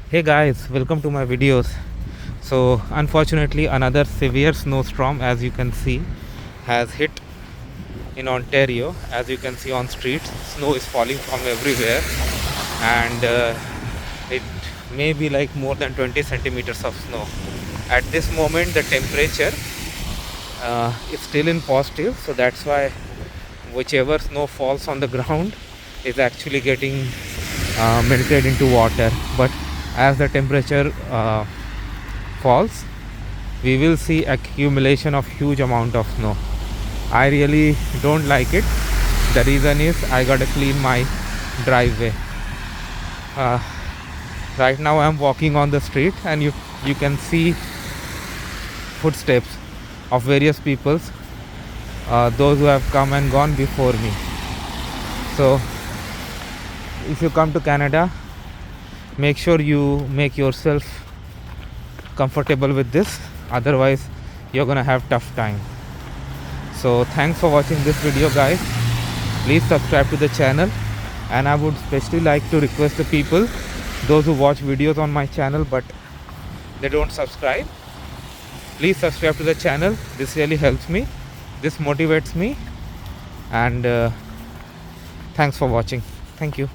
Hey guys, welcome to my videos. So unfortunately another severe snowstorm, as you can see, has hit in Ontario. As you can see on streets, snow is falling from everywhere, and it may be like more than 20 centimeters of snow. At this moment the temperature is still in positive, so that's why whichever snow falls on the ground is actually getting melted into water. But as the temperature falls, we will see accumulation of huge amount of snow. I really don't like it. The reason is I gotta clean my driveway. uh, right now I'm walking on the street, and you can see footsteps of various peoples, those who have come and gone before me. So if you come to Canada, make sure you make yourself comfortable with this, otherwise you're gonna have tough time. So thanks for watching this video, guys. Please subscribe to the channel, and I would especially like to request the people, those who watch videos on my channel but they don't subscribe, please subscribe to the channel. This really helps me, this motivates me, and thanks for watching. Thank you.